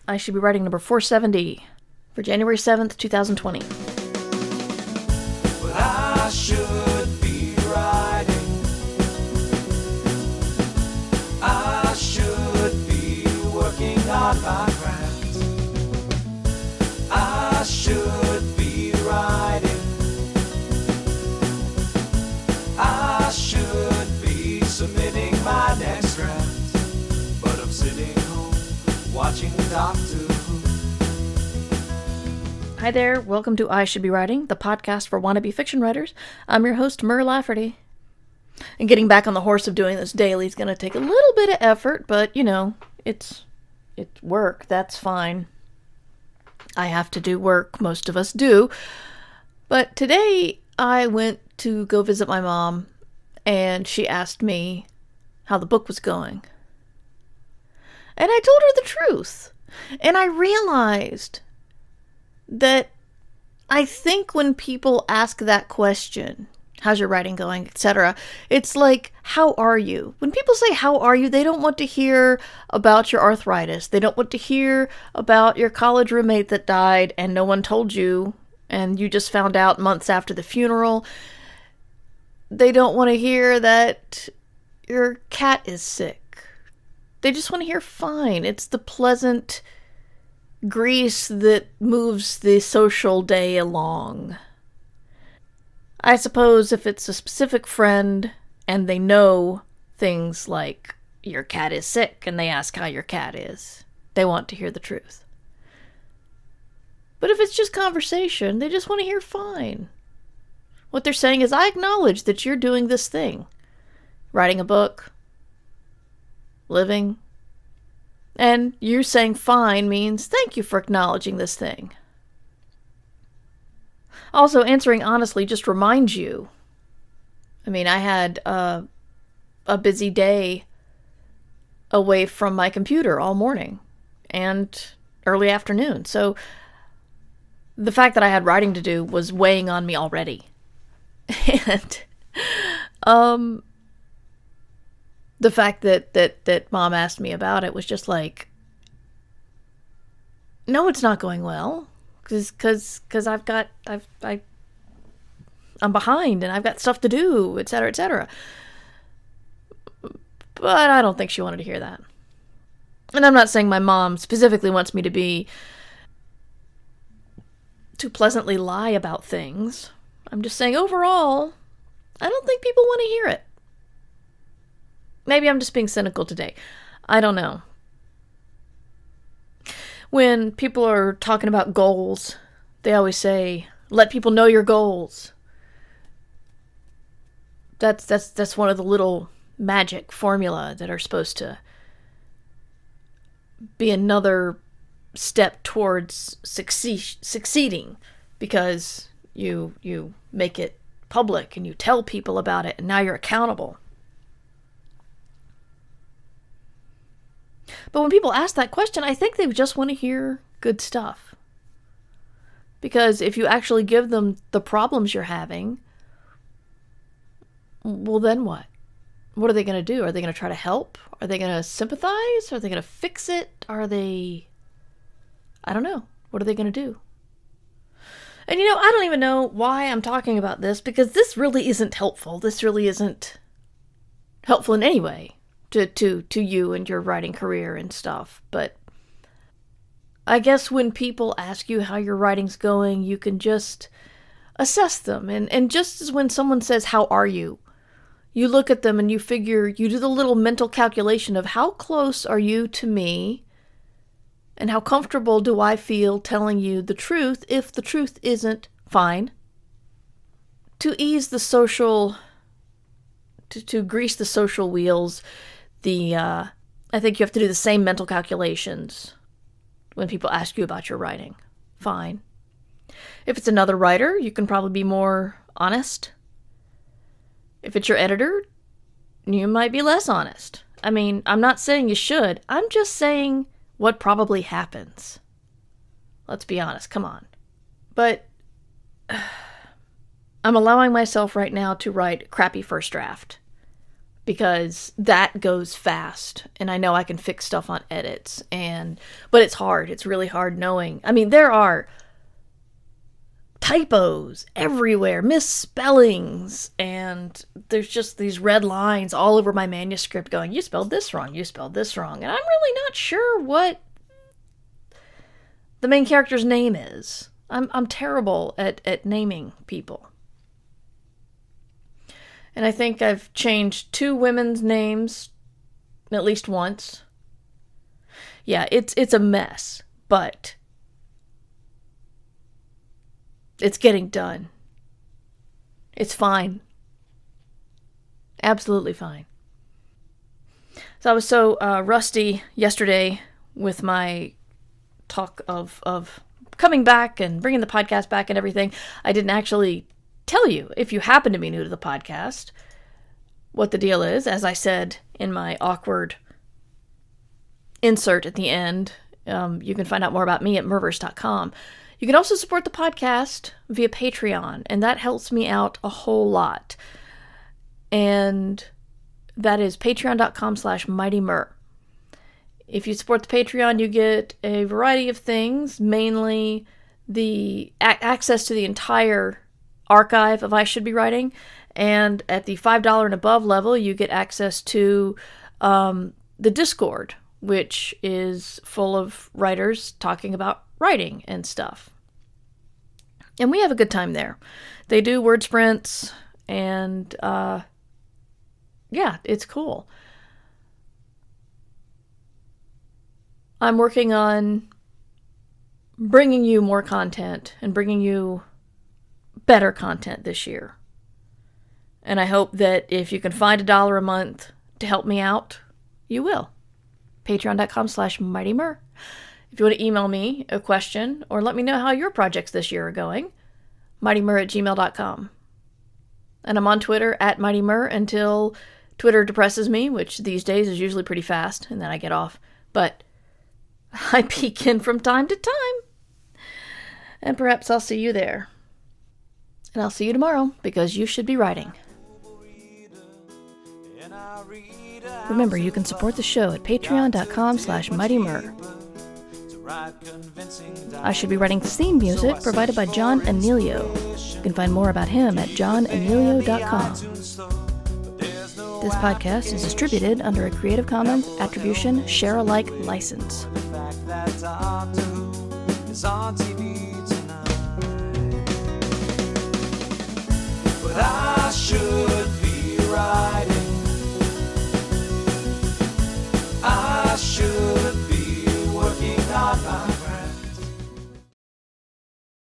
I should be writing number 470 for January 7th, 2020. But I should be writing. I should be working on my craft. I should be writing. I should be submitting my next draft. But I'm sitting home watching Doctor Who. Hi there, welcome to I Should Be Writing, the podcast for wannabe fiction writers. I'm your host, Mur Lafferty. And getting back on the horse of doing this daily is going to take a little bit of effort, but, you know, it's work, that's fine. I have to do work, most of us do. But today, I went to go visit my mom, and she asked me how the book was going. And I told her the truth. And I realized that I think when people ask that question, how's your writing going, etc., it's like, how are you? When people say, how are you, they don't want to hear about your arthritis. They don't want to hear about your college roommate that died and no one told you, and you just found out months after the funeral. They don't want to hear that your cat is sick. They just want to hear fine. It's the pleasant grease that moves the social day along. I suppose if it's a specific friend and they know things like your cat is sick and they ask how your cat is, they want to hear the truth. But if it's just conversation, they just want to hear fine. What they're saying is, I acknowledge that you're doing this thing. Writing a book. Living. And you saying fine means thank you for acknowledging this thing. Also, answering honestly just reminds you. I mean, I had a busy day away from my computer all morning and early afternoon. So the fact that I had writing to do was weighing on me already. And the fact that Mom asked me about it was just like, no, it's not going well, because I'm behind and I've got stuff to do, etc., etc. But I don't think she wanted to hear that. And I'm not saying my mom specifically wants me to pleasantly lie about things. I'm just saying overall, I don't think people want to hear it. Maybe I'm just being cynical today. I don't know. When people are talking about goals, they always say, let people know your goals. That's one of the little magic formula that are supposed to be another step towards succeeding, because you make it public and you tell people about it and now you're accountable. But when people ask that question, I think they just want to hear good stuff. Because if you actually give them the problems you're having, well, then what? What are they going to do? Are they going to try to help? Are they going to sympathize? Are they going to fix it? I don't know. What are they going to do? And I don't even know why I'm talking about this, because this really isn't helpful. This really isn't helpful in any way to you and your writing career and stuff. But I guess when people ask you how your writing's going, you can just assess them. And just as when someone says, how are you? You look at them and you figure, you do the little mental calculation of how close are you to me? And how comfortable do I feel telling you the truth if the truth isn't fine? To ease the social, to grease the social wheels, I think you have to do the same mental calculations when people ask you about your writing. Fine. If it's another writer, you can probably be more honest. If it's your editor, you might be less honest. I mean, I'm not saying you should. I'm just saying what probably happens. Let's be honest. Come on. But I'm allowing myself right now to write crappy first draft because that goes fast, and I know I can fix stuff on edits, but it's hard. It's really hard knowing. I mean, there are typos everywhere, misspellings, and there's just these red lines all over my manuscript going, you spelled this wrong, you spelled this wrong, and I'm really not sure what the main character's name is. I'm terrible at naming people. And I think I've changed 2 women's names at least once. Yeah, it's a mess, but it's getting done. It's fine. Absolutely fine. So I was so rusty yesterday with my talk of coming back and bringing the podcast back and everything. I didn't actually tell you, if you happen to be new to the podcast, what the deal is. As I said in my awkward insert at the end, you can find out more about me at merverse.com. You can also support the podcast via Patreon, and that helps me out a whole lot. And that is patreon.com/mightymur. If you support the Patreon, you get a variety of things, mainly the access to the entire archive of I Should Be Writing, and at the $5 and above level, you get access to the Discord, which is full of writers talking about writing and stuff. And we have a good time there. They do word sprints, and yeah, it's cool. I'm working on bringing you more content and bringing you better content this year. And I hope that if you can find $1 a month to help me out, you will. Patreon.com/mightymur. If you want to email me a question or let me know how your projects this year are going, mightymur@gmail.com. And I'm on Twitter at mightymur until Twitter depresses me, which these days is usually pretty fast, and then I get off. But I peek in from time to time. And perhaps I'll see you there. And I'll see you tomorrow, because you should be writing. Remember, you can support the show at patreon.com/mightymur. I Should Be Writing theme music provided by John Anelio. You can find more about him at johnanelio.com. This podcast is distributed under a Creative Commons Attribution Share-alike license. But I should